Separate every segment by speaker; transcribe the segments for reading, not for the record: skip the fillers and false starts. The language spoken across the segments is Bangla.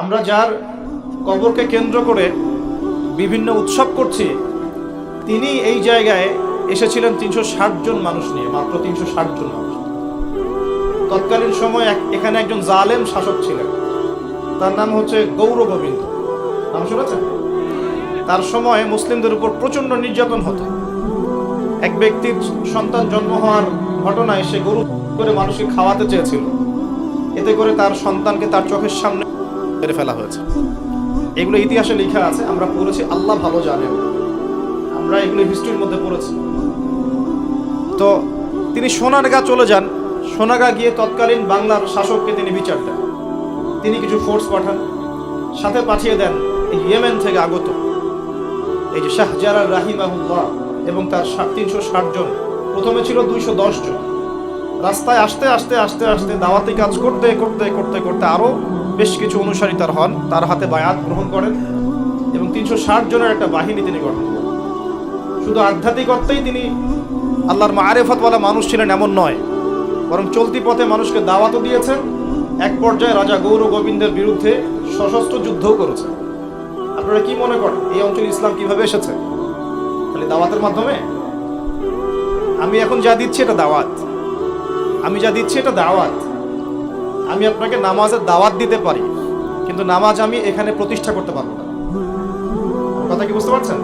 Speaker 1: আমরা যার কবরকে কেন্দ্র করে বিভিন্ন উৎসব করছি, তিনি এই জায়গায় এসেছিলেন 360 জন মানুষ নিয়ে, মাত্র 360 জন মানুষ। তৎকালীন সময় এখানে একজন জালেম শাসক ছিলেন, তার নাম হচ্ছে গৌর গোবিন্দ। নাম শুনেছেন? তার সময় মুসলিমদের উপর প্রচন্ড নির্যাতন হতো। এক ব্যক্তির সন্তান জন্ম হওয়ার ঘটনায় সে গরু করে মানুষকে খাওয়াতে চেয়েছিল, এতে করে তার সন্তানকে তার চোখের সামনে মেরে ফেলা হয়েছে। এগুলো ইতিহাসে লেখা আছে, আমরা পড়েছি, আল্লাহ ভালো জানেন, আমরা এগুলো হিস্ট্রির মধ্যে পড়েছি। তো তিনি সোনারগাঁ চলে যান। সোনারগাঁ গিয়ে তৎকালীন বাংলার শাসককে তিনি বিচার দেন। তিনি কিছু ফোর্স পাঠান, সাথে পাঠিয়ে দেন এই ইয়েমেন থেকে আগত এই যে শাহজালাল রাহিমাহুল্লাহ এবং তার 360 জন। প্রথমে ছিল 210 জন। রাস্তায় আস্তে আস্তে আস্তে আস্তে দাওয়াতি কাজ করতে করতে করতে করতে আরও বেশ কিছু অনুসারী তার হন, তার হাতে বায়াত গ্রহণ করেন এবং 360 জনের একটা বাহিনী তিনি গঠন করেন। শুধু আধ্যাত্মিকত্বেই তিনি আল্লাহর মাআরিফতওয়ালা মানুষ ছিলেন এমন নয়, বরং চলতি পথে মানুষকে দাওয়াতও দিয়েছেন। এক পর্যায়ে রাজা গৌর গোবিন্দের বিরুদ্ধে সশস্ত্র যুদ্ধও করেছেন। আপনারা কি মনে করেন এই অঞ্চলে ইসলাম কিভাবে এসেছে? খালি দাওয়াতের মাধ্যমে? আমি এখন যা দিচ্ছি এটা দাওয়াত, আমি যা দিচ্ছি এটা দাওয়াত। আমি আপনাকে নামাজের দাওয়াত দিতে পারি, কিন্তু নামাজ আমি এখানে প্রতিষ্ঠা করতে পারবো না। কথা কি বুঝতে পারছেন?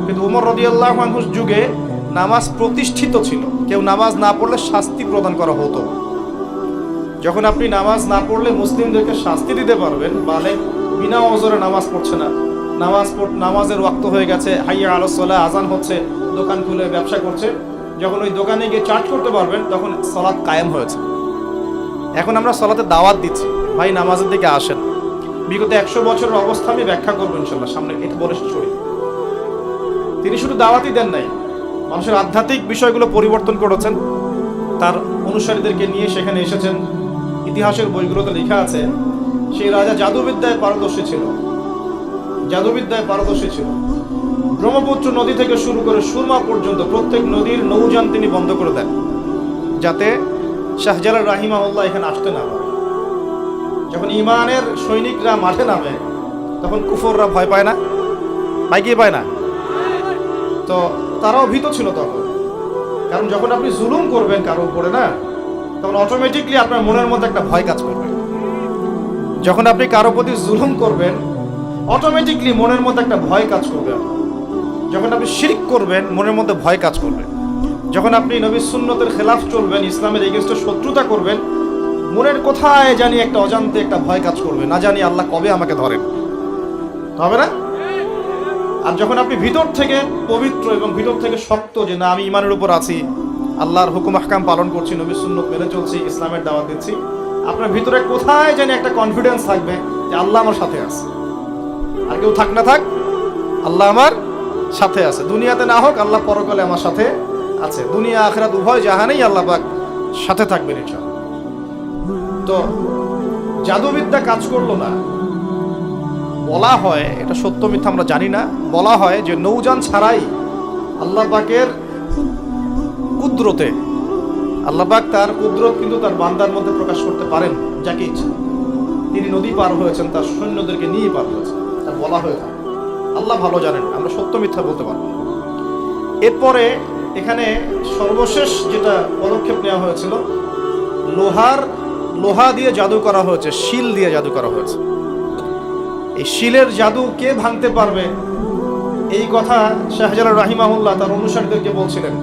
Speaker 1: কিন্তু উমর রাদিয়াল্লাহু আনহুর যুগে নামাজ প্রতিষ্ঠিত ছিল। কেউ নামাজ না পড়লে শাস্তি প্রদান করা হতো। যখন আপনি নামাজ না পড়লে মুসলিমদেরকে শাস্তি দিতে পারবেন, মানে বিনা ওজরে নামাজ পড়ছে না, নামাজের ওয়াক্ত হয়ে গেছে, হাইয়া আলাস সালাহ, আজান হচ্ছে, দোকান খুলে ব্যবসা করছে, যখন ওই দোকানে গিয়ে চার্জ করতে পারবেন তখন সালাত কায়েম হয়েছে। এখন আমরা সালাতে দাওয়াত দিচ্ছি, ভাই নামাজের দিকে আসেন। বিগত 100 বছরের অবস্থা আমি ব্যাখ্যা করবো ইনশাল্লাহ সামনে, এটা বলে ছড়ি। তিনি শুধু দাওয়াতই দেন নাই, মানুষের আধ্যাত্মিক বিষয়গুলো পরিবর্তন করেছেন। তার অনুসারীদেরকে নিয়ে সেখানে এসেছেন। ইতিহাসের বইগুলোতে লেখা আছে সেই রাজা জাদুবিদ্যায় পারদর্শী ছিল, জাদুবিদ্যায় পারদর্শী ছিল। ব্রহ্মপুত্র নদী থেকে শুরু করে সুরমা পর্যন্ত প্রত্যেক নদীর নৌযান তিনি বন্ধ করে দেন, যাতে শাহজালাল রাহিমাহুল্লাহ এখানে আসতে না পারে। যখন ইমানের সৈনিকরা মাঠে নামে তখন কুফররা ভয় পায় না? পায় কি পায় না? তো তারাও ভীত ছিল তখন, কারণ যখন আপনি জুলুম করবেন কারো উপরে না, তখন অটোমেটিকলি আপনার মনের মধ্যে একটা ভয় কাজ করবে। যখন আপনি কারো প্রতি জুলুম করবেন অটোমেটিকলি মনের মধ্যে একটা ভয় কাজ করবে। যখন আপনি শিরক করবেন মনের মধ্যে ভয় কাজ করবে। যখন আপনি নবীর সুন্নতের খেলাফ চলবেন, ইসলামের এগেইনস্টে শত্রুতা করবেন, মনের কোথায় জানি একটা অজান্তে একটা ভয় কাজ করবে, না জানি আল্লাহ কবে আমাকে ধরেন, হবে না? আর যখন আপনি ভিতর থেকে পবিত্র এবং ভিতর থেকে শক্ত, যে না আমি ইমানের উপর আছি, আল্লাহর হুকুম আহকাম পালন করছি, নবীর সুন্নত মেনে চলছি, ইসলামের দাওয়াত দিচ্ছি, আপনার ভিতরে কোথায় জানি একটা কনফিডেন্স থাকবে যে আল্লাহ আমার সাথে আছে। আর কেউ থাক না থাক, আল্লাহ আমার সাথে আছে। দুনিয়াতে না হোক, আল্লাহ পরকালে আমার সাথে আছে। দুনিয়া আখিরাত উভয় জাহানেই আল্লাহ পাক সাথে থাকবেন ইনশাআল্লাহ। তো জাদুবিদ্যা কাজ করলো না। বলা হয়, এটা সত্য মিথ্যা আমরা জানি না, বলা হয় যে নৌযান ছাড়াই আল্লাহ পাকের কুদরতে, আল্লাহ পাক তার কুদরত কিন্তু তার বান্দার মধ্যে প্রকাশ করতে পারেন যাকে ইচ্ছা। তিনি নদী পার হয়েছেন, তার সৈন্যদেরকে নিয়ে পার হয়েছেন, তা বলা হয়ে থাকে। আল্লাহ ভালো জানেন, আমরা সত্য মিথ্যা বলতে পারবো না। এরপরে এখানে সর্বশেষ যেটা পদক্ষেপ নেওয়া হয়েছিল, লোহা দিয়ে জাদু করা হয়েছে, শিল দিয়ে জাদু করা হয়েছে। এই শিলের জাদু কে ভাঙতে পারবে, এই কথা শাহজালাল রাহিমাহুল্লাহ তার অনুসারীদেরকে বলছিলেন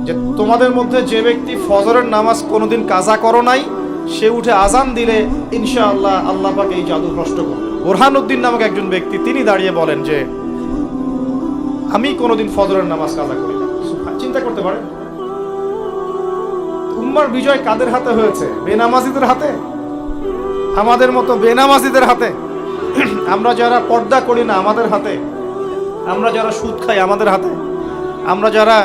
Speaker 1: যে তোমাদের মধ্যে যে ব্যক্তি ফজরের নামাজ কোনোদিন কাজা করো নাই, সে উঠে আজান দিলে ইনশাআল্লাহ আল্লাহ পাক এই জাদু নষ্ট করবে। বুরহানুদ্দিন নামক একজন ব্যক্তি, তিনি দাঁড়িয়ে বলেন যে আমি কোনোদিন ফজরের নামাজ কাজা করি না। চিন্তা করতে পারেন, উম্মার বিজয় কাদের হাতে হয়েছে? বেনামাজিদের হাতে, আমাদের মতো বেনামাজিদের হাতে। আমরা যারা পর্দা করি না আমাদের হাতে, আমরা যারা সুদ খাই আমাদের হাতে, আমরা যারা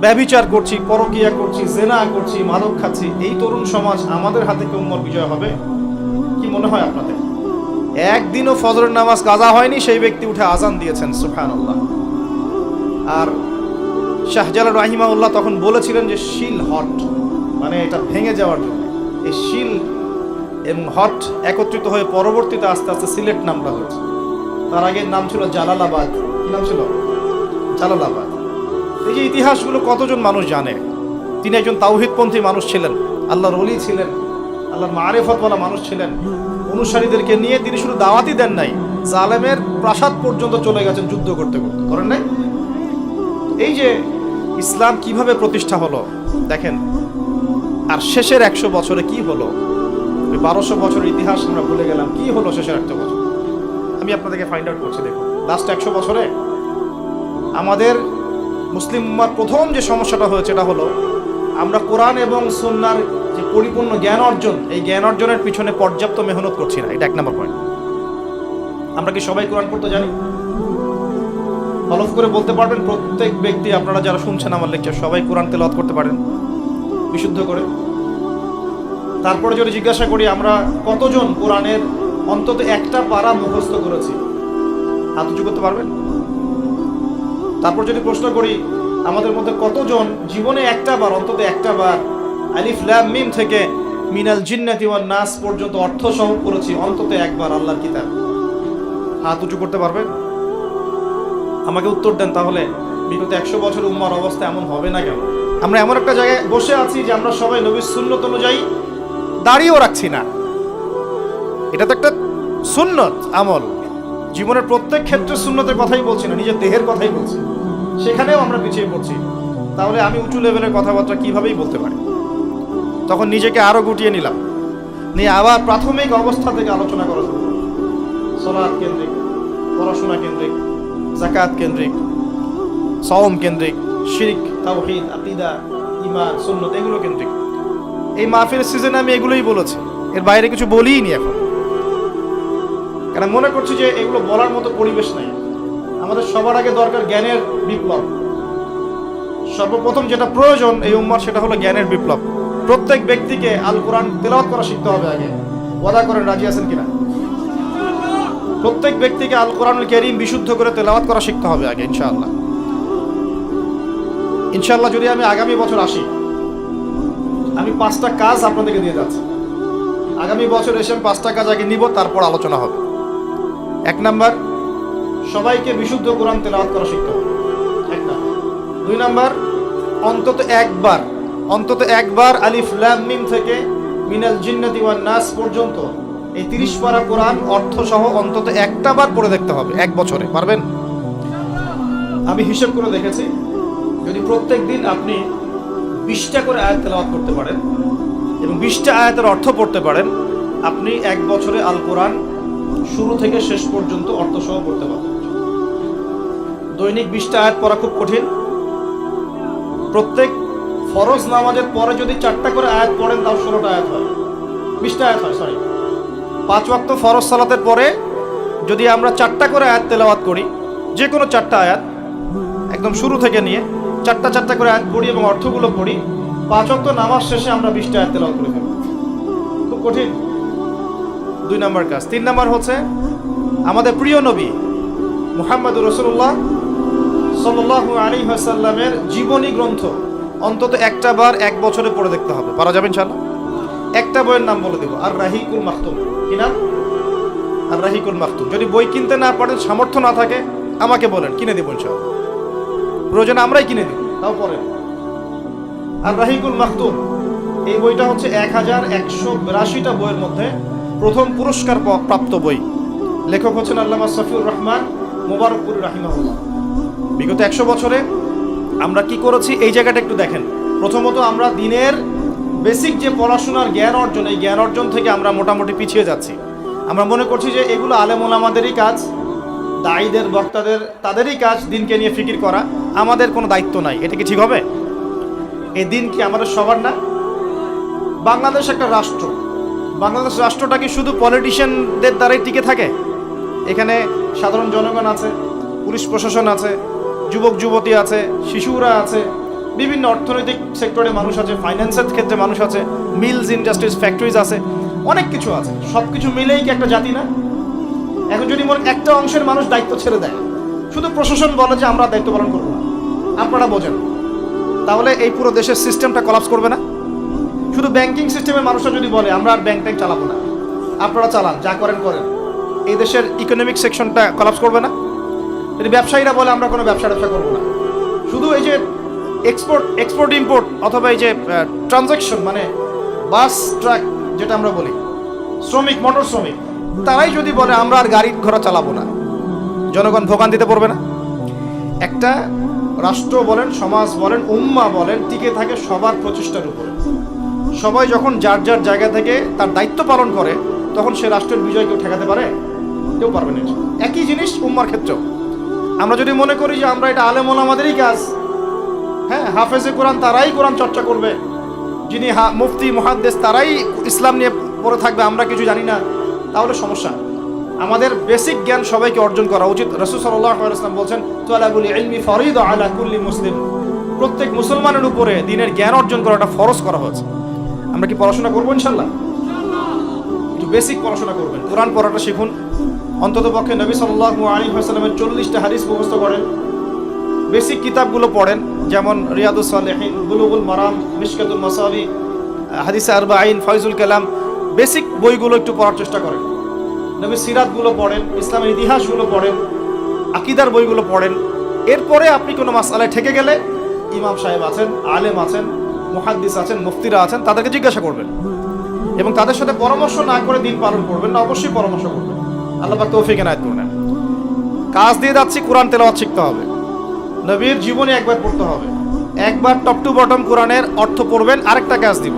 Speaker 1: ব্যভিচার করছি, পরকিয়া করছি, জেনা করছি, মাদক খাচ্ছি, এই তরুণ সমাজ, আমাদের হাতে কি উম্মার বিজয় হবে? কি মনে হয় আপনাদের? একদিনও ফজরের নামাজ কাজা হয়নি, সেই ব্যক্তি উঠে আজান দিয়েছেন, সুবহানাল্লাহ। আর শাহজালাল রাহিমাহুল্লাহ তখন বলেছিলেন যে শিল হট, মানে এটা ভেঙে যাওয়ার জন্য। এই শিল এবং হট একত্রিত হয়ে পরবর্তীতে আস্তে আস্তে সিলেট নামটা হয়েছে। তার আগের নাম ছিল জালালাবাদ। কি নাম ছিল? জালালাবাদ। এই যে ইতিহাসগুলো কতজন মানুষ জানে? তিনি একজন তাওহীদপন্থী মানুষ ছিলেন, আল্লাহর ওলি ছিলেন, আল্লাহর মারিফতওয়ালা মানুষ ছিলেন। অনুসারীদেরকে নিয়ে তিনি শুধু দাওয়াতই দেন নাই, জালেমের প্রাসাদ পর্যন্ত চলে গেছেন যুদ্ধ করতে করতে, করেন নাই? এই যে ইসলাম কিভাবে প্রতিষ্ঠা হলো দেখেন। আর শেষের 100 বছরে কি হলো? ওই 1200 বছরের ইতিহাস আমরা ভুলে গেলাম। কি হলো শেষের 100 বছর? আমি আপনাদেরকে ফাইন্ড আউট করছি। দেখুন, লাস্ট 100 বছরে আমাদের মুসলিম উম্মার প্রথম যে সমস্যাটা হয়েছে এটা হলো আমরা কোরআন এবং সুন্নাহর যে পরিপূর্ণ জ্ঞান অর্জন, এই জ্ঞান অর্জনের পিছনে পর্যাপ্ত মেহনত করছি না। এটা 1 নম্বর পয়েন্ট। আমরা কি সবাই কোরআন পড়তে জানি? হলফ করে বলতে পারবেন প্রত্যেক ব্যক্তি, আপনারা যারা শুনছেন আমার লেকচার, সবাই কোরআন তেলাওয়াত করতে পারেন বিশুদ্ধ করে? তারপরে যদি জিজ্ঞাসা করি আমরা কতজন কোরআনের অন্তত একটা পারা মুখস্থ করেছি, হাত উঁচু করতে পারবেন? তারপর যদি প্রশ্ন করি আমাদের মধ্যে কতজন জীবনে একটা বার, অন্তত একটা বার আলিফ লাম মিম থেকে মিনাল জিন্নাতি ওয়ান নাস পর্যন্ত অর্থ সহ পড়েছি, অন্তত একবার আল্লাহর কিতাব, হাত উঁচু করতে পারবেন? আমাকে উত্তর দেন। তাহলে বিগত 100 বছর উম্মার অবস্থা এমন হবে না কেন? আমরা এমন একটা জায়গায় বসে আছি যে আমরা সবাই নবীর সুন্নত অনুযায়ী দাঁড়িয়েও রাখছি না। এটা তো একটা সুন্নত আমল। জীবনের প্রত্যেক ক্ষেত্রে সুন্নতের কথাই বলছি না, নিজের দেহের কথাই বলছি, সেখানেও আমরা পিছিয়ে পড়ছি। তাহলে আমি উঁচু লেভেলের কথাবার্তা কিভাবেই বলতে পারি? তখন নিজেকে আরো গুটিয়ে নিলাম, নিয়ে আবার প্রাথমিক অবস্থা থেকে আলোচনা করা শুরু করলাম। সালাত কেন্দ্রিক, পড়াশোনা কেন্দ্রিক, যাকাত কেন্দ্রিক, সাওম কেন্দ্রিক, শিরক, তাওহীদ, আকীদা, ঈমান, সুন্নাত এগুলো কেন্দ্রিক। এই মাহফিলের সিজনে আমি এগুলোই বলেছি, এর বাইরে কিছু বলিই নি এখন। কারণ মনে করছি যে এগুলো বলার মতো পরিবেশ নাই। আমাদের সবার আগে দরকার জ্ঞানের বিপ্লব। সর্বপ্রথম যেটা প্রয়োজন এই উম্মার, সেটা হলো জ্ঞানের বিপ্লব। প্রত্যেক ব্যক্তিকে আল কোরআন তেলাওয়াত করা শিখতে হবে আগে। ওয়াদা করেন, রাজি আছেন কিনা? প্রত্যেক ব্যক্তিকে আল কোরআনুল কারীম বিশুদ্ধ করে তেলাওয়াত করা শিখতে হবে আগে, ইনশাআল্লাহ। ইনশাআল্লাহ যদি আমি আগামী বছর আসি, আমি 5টা কাজ আপনাদেরকে দিয়ে যাচ্ছি। আগামী বছর এসে 5টা কাজ আগে নিব, তারপর আলোচনা হবে। 1 নাম্বার, সবাইকে বিশুদ্ধ কোরআন তেলাওয়াত করা শিখতে হবে, 1 নাম্বার। 2 নাম্বার, অন্তত একবার আলিফ লাম মিম থেকে মিনাল জিন্নাতি ওয়ান নাস পর্যন্ত এই 30 পারা কোরআন অর্থ সহ অন্তত একটা বার পড়ে দেখতে হবে 1 বছরে। পারবেন? আমি হিসাব করে দেখেছি, যদি প্রত্যেক দিন আপনি 20টা করে আয়াত তেলাওয়াত করতে পারেন এবং 20টা আয়াতের অর্থ পড়তে পারেন, আপনি 1 বছরে আল কোরআন শুরু থেকে শেষ পর্যন্ত অর্থ সহ পড়তে পারবেন। দৈনিক 20টা আয়াত পড়া খুব কঠিন। প্রত্যেক ফরজ নামাজের পরে যদি 4টা করে আয়াত পড়েন, তাও 16টা আয়াত হয়, 20টা আয়াত হয়, সরি। 5 ওয়াক্ত ফরজ সালাতের পরে যদি আমরা 4টা করে আয়াত তেলাওয়াত করি, যে কোনো 4টা আয়াত একদম শুরু থেকে নিয়ে 4টা করে আয়াত পড়ি এবং অর্থগুলো পড়ি, 5 ওয়াক্ত নামাজ শেষে আমরা 20টা আয়াত তেলাওয়াত করে ফেলব। খুব কঠিন। 2 নম্বর কাজ। 3 নম্বর হচ্ছে আমাদের প্রিয় নবী মুহাম্মদুর রাসূলুল্লাহ সাল্লাল্লাহু আলাইহি ওয়াসাল্লামের জীবনী গ্রন্থ অন্তত একটা বার 1 বছরে পড়ে দেখতে হবে। পারা যাবে ইনশাআল্লাহ? একটা বইয়ের নাম বলে দেব, আর রাহিকুল মাকতুম। কি নাম? আর রাহিকুল মাকতুম। যদি বই কিনতে না পারেন, সামর্থ্য না থাকে, আমাকে বলেন, কিনে দেব ইনশাআল্লাহ। প্রয়োজনে আমরাই কিনে দেব, তাও পড়েন। আর রাহিকুল মাকতুম এই বইটা হচ্ছে 1182টা বইয়ের মধ্যে প্রথম পুরস্কার প্রাপ্ত বই। লেখক হচ্ছেন আল্লামা সফিউর রহমান মুবারকপুরী রাহিমাহুল্লাহ। বিগত 100 বছরে আমরা কি করেছি এই জায়গাটা একটু দেখেন। প্রথমত আমরা দিনের বেসিক যে পড়াশোনার জ্ঞান অর্জন, এই জ্ঞান অর্জন থেকে আমরা মোটামুটি পিছিয়ে যাচ্ছি। আমরা মনে করছি যে এগুলো আলেম ওলামাদেরই কাজ, দায়ীদের, বক্তাদের, তাদেরই কাজ দিনকে নিয়ে ফিকির করা, আমাদের কোনো দায়িত্ব নাই। এটা কি ঠিক হবে? এই দিন কি আমাদের সবার না? বাংলাদেশ একটা রাষ্ট্র। বাংলাদেশ রাষ্ট্রটা কি শুধু পলিটিশিয়ানদের দ্বারাই টিকে থাকে? এখানে সাধারণ জনগণ আছে, পুলিশ প্রশাসন আছে, যুবক যুবতী আছে, শিশুরা আছে, বিভিন্ন অর্থনৈতিক সেক্টরে মানুষ আছে, ফাইন্যান্সের ক্ষেত্রে মানুষ আছে, মিলস, ইন্ডাস্ট্রিজ, ফ্যাক্টরিজ আছে, অনেক কিছু আছে। সব কিছু মিলেই কি একটা জাতি না? এখন যদি মনে একটা অংশের মানুষ দায়িত্ব ছেড়ে দেয়, শুধু প্রশাসন বলে যে আমরা দায়িত্ব পালন করবো না, আপনারা বোঝেন, তাহলে এই পুরো দেশের সিস্টেমটা কলাপস করবে না? শুধু ব্যাংকিং সিস্টেমের মানুষরা যদি বলে আমরা আর ব্যাংক চালাবো না, আপনারা চালান, যা করেন করেন, এই দেশের ইকোনমিক সেকশনটা কলাপস করবে না? যদি ব্যবসায়ীরা বলে আমরা কোনো ব্যবসা করবো না, শুধু এই যে এক্সপোর্ট ইম্পোর্ট অথবা এই যে ট্রানজাকশন, মানে বাস ট্রাক যেটা আমরা বলি, শ্রমিক, মোটর শ্রমিক, তারাই যদি বলে আমরা আর গাড়ি ঘোড়া চালাবো না, জনগণ ভোগান্তিতে পড়বে না? একটা রাষ্ট্র বলেন, সমাজ বলেন, উম্মা বলেন, টিকে থাকে সবার প্রচেষ্টার উপরে। সবাই যখন যার যার জায়গা থেকে তার দায়িত্ব পালন করে, তখন সে রাষ্ট্রের বিজয় কেউ ঠেকাতে পারে? কেউ পারবে না। একই জিনিস উম্মার ক্ষেত্রেও। আমরা যদি মনে করি যে আমরা এটা আলেম ওলামাদেরই কাজ, হ্যাঁ, হাফেজে কোরআন তারাই কোরআন চর্চা করবে, যিনি মুফতি মুহাদ্দিস তারাই ইসলাম নিয়ে পড়ে থাকবে, আমরা কিছু জানি না, তাহলে সমস্যা। আমাদের বেসিক জ্ঞান সবাইকে অর্জন করা উচিত। রাসূল সাল্লাল্লাহু আলাইহি ওয়াসাল্লাম বলেছেন, তালাবুল ইলমি ফরিদা আলা কুল্লি মুসলিম। প্রত্যেক মুসলমানের উপরে দ্বীনের জ্ঞান অর্জন করাটা ফরজ করা হয়েছে। আমরা কি পড়াশোনা করবো ইনশাআল্লাহ? একটু বেসিক পড়াশোনা করবেন, কোরআন পড়াটা শিখুন। অন্ততপক্ষে নবী সাল্লাল্লাহু আলাইহি ওয়াসাল্লামের 40টা হাদিস মুখস্থ করেন। বেসিক কিতাবগুলো পড়েন, যেমন রিয়াদুস সালেহিন, বুলুগুল মারাম, মিশকাতুল মাসাবি, হাদিসে আরবাঈন, ফয়জুল কালাম, বেসিক বইগুলো একটু পড়ার চেষ্টা করেন। নবীর সিরাতগুলো পড়েন, ইসলামের ইতিহাসগুলো পড়েন, আকীদার বইগুলো পড়েন। এরপরে আপনি কোনো মাসআলায় ঠেকে গেলে ইমাম সাহেব আছেন, আলেম আছেন, মুহাদ্দিস আছেন, মুফতিরা আছেন, তাদেরকে জিজ্ঞাসা করবেন এবং তাদের সাথে পরামর্শ না করে দিন পালন করবেন না, অবশ্যই পরামর্শ করবেন। আল্লাহ পাক তৌফিক এনায়েত করুন। কাজ দিয়ে যাচ্ছি, কোরআন তেলাওয়াত শিখতে হবে, নবীর জীবনে একবার পড়তে হবে, একবার টপ টু বটম কোরআনের অর্থ পড়বেন। আরেকটা কাজ দিব,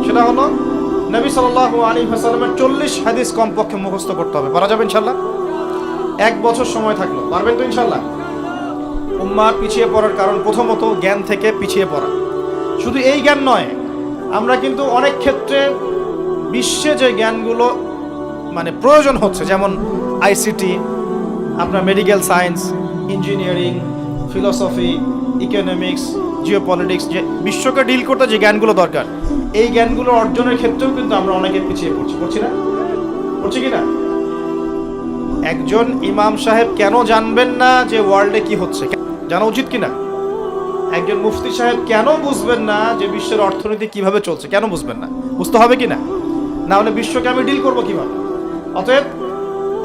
Speaker 1: সেটা হলো নবী সাল্লাল্লাহু আলাইহি ওয়াসাল্লামের 40 হাদিস কমপক্ষে মুখস্থ করতে হবে। পারা যাবে ইনশাআল্লাহ? 1 বছর সময় থাকলো, পারবেন তো ইনশাআল্লাহ? উম্মাহ পিছিয়ে পড়ার কারণ প্রথমত জ্ঞান থেকে পিছিয়ে পড়া। শুধু এই জ্ঞান নয়, আমরা কিন্তু অনেক ক্ষেত্রে বিশ্বে যে জ্ঞানগুলো মানে প্রয়োজন হচ্ছে, যেমন আইসিটি, আপনার medical science, engineering, philosophy, economics, geopolitics, যে বিশ্বকে ডিল করতে যে জ্ঞানগুলো দরকার, এই জ্ঞানগুলো অর্জনের ক্ষেত্রেও কিন্তু আমরা অনেকে পিছিয়ে পড়ছি না? পড়ছি কি না? একজন ইমাম সাহেব কেন জানবেন না যে ওয়ার্ল্ডে কি হচ্ছে? জানা উচিত কিনা? একজন মুফতি সাহেব কেন বুঝবেন না যে বিশ্বের অর্থনীতি কিভাবে চলছে? কেন বুঝবেন না? বুঝতে হবে কিনা? না হলে বিশ্বকে আমি ডিল করবো কিভাবে? অতএব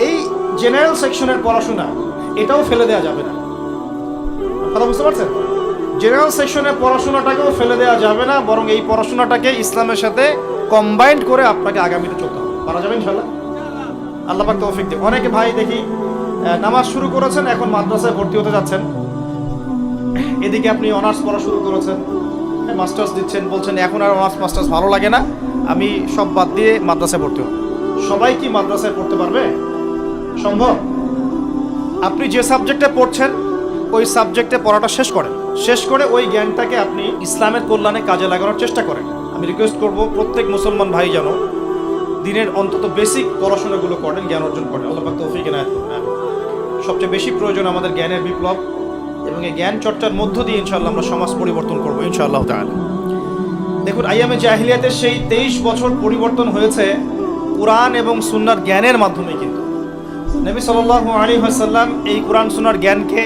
Speaker 1: এই জেনারেল সেকশনের পড়াশোনা এটাও ফেলে দেওয়া যাবে না। কথা বুঝতে পারছেন? জেনারেল সেকশনের পড়াশোনাটাকেও ফেলে দেওয়া যাবে না, বরং এই পড়াশোনাটাকে ইসলামের সাথে কম্বাইন্ড করে আপনাকে আগামীতে চলতে হবে। পারা যাবে ইনশাআল্লাহ? আল্লাহ পাক তৌফিক দিন। অনেকে ভাই দেখি নামাজ শুরু করেছেন, এখন মাদ্রাসায় ভর্তি হতে যাচ্ছেন, এদিকে আপনি অনার্স পড়া শুরু করেছেন, মাস্টার্স দিচ্ছেন, বলছেন এখন আর অনার্স মাস্টার্স ভালো লাগে না, আমি সব বাদ দিয়ে মাদ্রাসায় ভর্তি হব। সবাই কি মাদ্রাসায় পড়তে পারবে? সম্ভব? আপনি যে সাবজেক্টে পড়ছেন ওই সাবজেক্টে পড়াটা শেষ করে ওই জ্ঞানটাকে আপনি ইসলামের কল্যাণে কাজে লাগানোর চেষ্টা করেন। আমি রিকোয়েস্ট করব প্রত্যেক মুসলমান ভাই যেন দিনের অন্তত বেসিক পড়াশোনাগুলো করেন, জ্ঞান অর্জন করেন। আল্লাহ পাক তৌফিক এনায়েত করুন। সবচেয়ে বেশি প্রয়োজন আমাদের জ্ঞানের বিপ্লব, এবং এই জ্ঞান চর্চার মধ্য দিয়ে ইনশাআল্লাহ আমরা সমাজ পরিবর্তন করবো ইনশাআল্লাহ তাআলা। দেখুন, আইয়ামে জাহিলিয়াতের সেই 23 বছর পরিবর্তন হয়েছে কোরআন এবং সুন্নাহর জ্ঞানের মাধ্যমে। কিন্তু নবী সাল্লাল্লাহু আলাইহি ওয়াসাল্লাম এই কোরআন সুন্নাহর জ্ঞানকে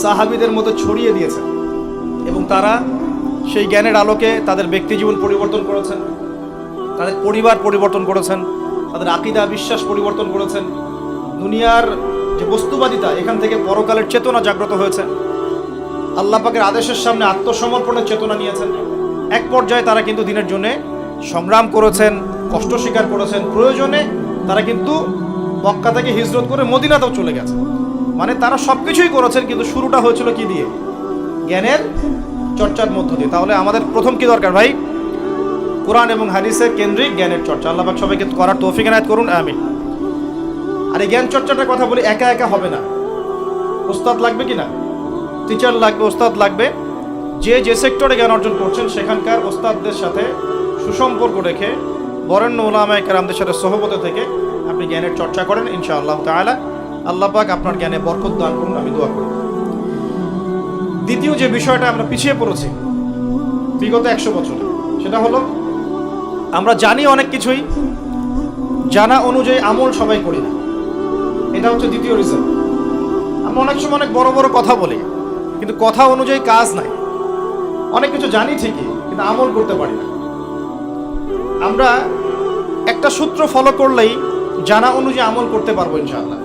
Speaker 1: সাহাবীদের মধ্যে ছড়িয়ে দিয়েছেন এবং তারা সেই জ্ঞানের আলোকে তাদের ব্যক্তি জীবন পরিবর্তন করেছেন, তাদের পরিবার পরিবর্তন করেছেন, তাদের আকীদা বিশ্বাস পরিবর্তন করেছেন। দুনিয়ার যে বস্তুবাদিতা, এখান থেকে পরকালের চেতনা জাগ্রত হয়েছে। আল্লাহ পাকের আদেশের সামনে আত্মসমর্পণের চেতনা নিয়েছেন। এক পর্যায়ে তারা কিন্তু দিনের জন্য সংগ্রাম করেছেন, কষ্ট স্বীকার করেছেন। প্রয়োজনে তারা কিন্তু মক্কা থেকে হিজরত করে মদিনাতেও চলে গেছে। মানে তারা সব কিছুই করেছেন, কিন্তু শুরুটা হয়েছিল কি দিয়ে? জ্ঞানের চর্চার মধ্য দিয়ে। তাহলে আমাদের প্রথম কি দরকার ভাই? কোরআন এবং হাদিসের কেন্দ্রিক জ্ঞানের চর্চা। আল্লাহ পাক সবাইকে করার তৌফিক এনায়েত করুন, আমিন। আর এই জ্ঞান চর্চাটার কথা বলি, একা একা হবে না, ওস্তাদ লাগবে কি না? টিচার লাগবে, ওস্তাদ লাগবে। যে সেক্টরে জ্ঞান অর্জন করছেন সেখানকার ওস্তাদদের সাথে সুসম্পর্ক রেখে বরেণ্য উলামায়ে কেরামদের সাথে সহবতে থেকে আপনি জ্ঞানের চর্চা করেন ইনশাআল্লাহ তাআলা। আল্লাহ পাক আপনার জ্ঞানে বরকত দান করুন, আমি দোয়া করি। দ্বিতীয় যে বিষয়টা আমরা পিছিয়ে পড়েছি বিগত 100 বছরে, সেটা হলো আমরা জানি অনেক কিছুই, জানা অনুযায়ী আমল সবাই করি না। এটা হচ্ছে দ্বিতীয় রিজন। আমরা অনেক সময় অনেক বড় বড় কথা বলি, কিন্তু কথা অনুযায়ী কাজ নাই। অনেক কিছু জানি ঠিকই, কিন্তু আমল করতে পারি না। আমরা একটা সূত্র ফলো করলেই জানা অনুযায়ী আমল করতে পারবো ইনশাআল্লাহ।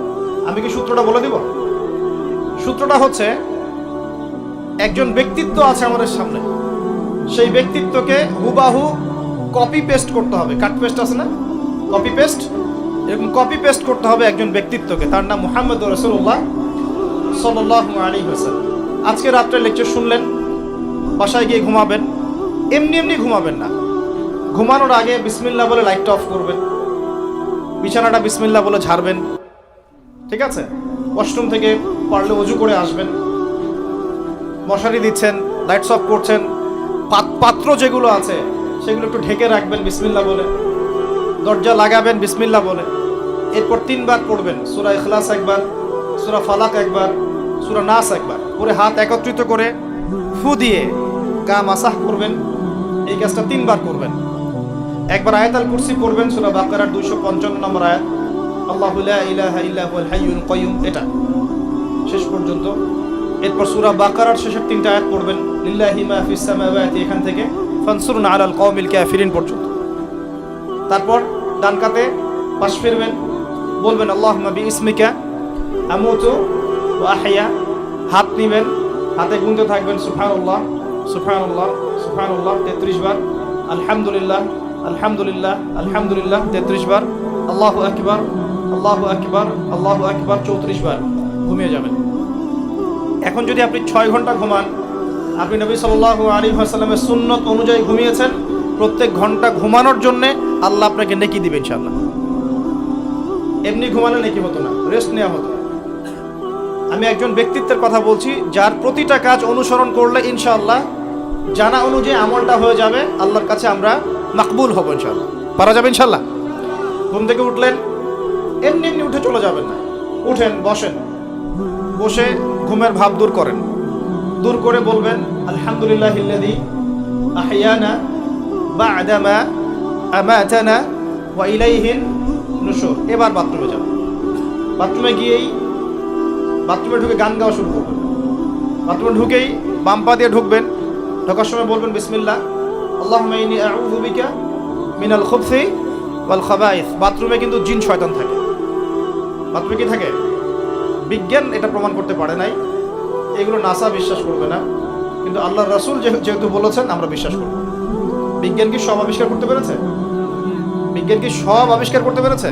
Speaker 1: আমি কি সূত্রটা বলে দিব? সূত্রটা হচ্ছে, একজন ব্যক্তিত্ব আছে আমাদের সামনে, সেই ব্যক্তিত্বকে হুবাহু কপি পেস্ট করতে হবে। কাট পেস্ট আছে না, কপি পেস্ট, এরকম কপি পেস্ট করতে হবে একজন ব্যক্তিত্বকে। তার নাম মুহাম্মদ রাসূলুল্লাহ সাল্লাল্লাহু আলাইহি ওয়াসাল্লাম। আজকে রাত্রে লেকচার শুনলেন, বাসায় গিয়ে ঘুমাবেন, এমনি এমনি ঘুমাবেন না। ঘুমানোর আগে বিসমিল্লাহ বলে লাইটটা অফ করবেন, বিছানাটা বিসমিল্লাহ বলে ঝাড়বেন, ঠিক আছে? ওয়াশরুম থেকে পারলে ওযু করে আসবেন, মশারি দিচ্ছেন, লাইটস অফ করছেন, পাত্র যেগুলো আছে সেগুলো একটু ঢেকে রাখবেন বিসমিল্লাহ বলে, দরজা লাগাবেন বিসমিল্লাহ বলে। এরপর 3 বার পড়বেন সূরা ইখলাস একবার, সূরা ফালাক একবার, সূরা নাস একবার, পরে হাত একত্রিত করে ফু দিয়ে গা মাসাহ করবেন। এই কাজটা 3 বার করবেন। একবার আয়াতুল কুরসি পড়বেন, সূরা বাকারার 255 নম্বর আয়াত, আল্লাহু লা ইলাহা ইল্লা হুয়াল হাইয়ুল কাইয়ুম, এটা শেষ পর্যন্ত। এরপর সূরা বাকারার শেষের 3টা আয়াত পড়বেন, লিল্লাহি মা ফিস সামাওয়াতি, এখান থেকে ফানসুরনা আলাল কওমিল কাফিরিন পর্যন্ত। তারপর ডান কাতে পাশ ফিরবেন, বলবেন আল্লাহুম্মা বিইসমিকা আমুতু ওয়া আহইয়া। হাত নিবেন, হাতে গুনতে থাকবেন সুবহানাল্লাহ সুবহানাল্লাহ সুবহানাল্লাহ 33 বার, আলহামদুলিল্লাহ আলহামদুলিল্লাহ আলহামদুলিল্লাহ 33 বার, আল্লাহু আকবার আল্লাহু আকবার আল্লাহু আকবার 34 বার, ঘুমিয়ে যাবেন। এখন যদি আপনি 6 ঘন্টা ঘুমান, আপনি নবী সাল্লাল্লাহু আলাইহি ওয়াসাল্লামের সুন্নত অনুযায়ী ঘুমিয়েছেন, প্রত্যেক ঘন্টা ঘুমানোর জন্য আল্লাহ আপনাকে নেকি দিবেন ইনশাআল্লাহ। এমনি ঘুমালে নেকি হতো না, রেস্ট নেওয়া হতো। আমি একজন ব্যক্তিত্বের কথা বলছি, যার প্রতিটা কাজ অনুসরণ করলে ইনশাআল্লাহ জানা অনুযায়ী আমলটা হয়ে যাবে, আল্লাহর কাছে আমরা মাকবুল হব ইনশাআল্লাহ। পারা যাবে ইনশাআল্লাহ। ঘুম থেকে উঠলেন, এমনি এমনি উঠে চলে যাবেন না। উঠেন, বসেন, বসে ঘুমের ভাব দূর করেন, দূর করে বলবেন আলহামদুলিল্লাহিল্লাযী আহইয়ানা বা'দা মা আমাতানা ওয়া ইলাইহিন নুশুর। এবার বাথরুমে যাবেন, বাথরুমে গিয়েই বাথরুমে ঢুকে গান গাওয়া শুরু করবেন। বাথরুমে ঢুকেই বাম পা দিয়ে ঢুকবেন, ঢোকার সময় বলবেন বিসমিল্লাহ আল্লাহুম্মা ইন্নী আউযু বিকা মিনাল খুবসি ওয়াল খাবাইস। বাথরুমে কিন্তু জিন শয়তান থাকে। বাথরুমে কি থাকে? বিজ্ঞান এটা প্রমাণ করতে পারে নাই, এগুলো নাসা বিশ্বাস করবে না, কিন্তু আল্লাহর রাসূল যেহেতু বলেছেন আমরা বিশ্বাস করব। বিজ্ঞান কি সব আবিষ্কার করতে পেরেছে? বিজ্ঞান কি সব আবিষ্কার করতে পেরেছে?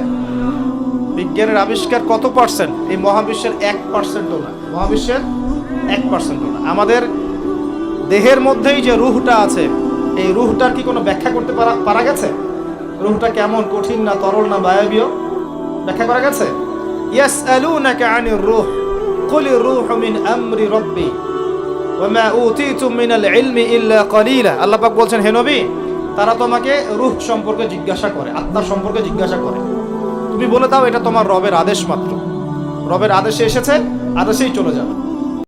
Speaker 1: বিজ্ঞানের আবিষ্কার কত পার্সেন্ট? এই মহাবিশ্বের 1%ও না, মহাবিশ্বের 1%ও না। আমাদের দেহের মধ্যেই যে রূহটা আছে, এই রূহটার কি কোনো ব্যাখ্যা করতে পারা গেছে? রূহটা কেমন, কঠিন না তরল না বায়বীয়, ব্যাখ্যা করা গেছে? ইয়াসআলুনাকা আনির রূহ কুলির রূহু মিন আমরি রাব্বি ওয়া মা উতীতুম মিনাল ইলমি ইল্লা কালিলা। আল্লাহ পাক বলছেন, হে নবী, তারা তোমাকে রূহ সম্পর্কে জিজ্ঞাসা করে, আত্মা সম্পর্কে জিজ্ঞাসা করে, তুমি বলে দাও এটা তোমার রবের আদেশ মাত্র। রবের আদেশে এসেছে, আদেশেই চলে যাবে।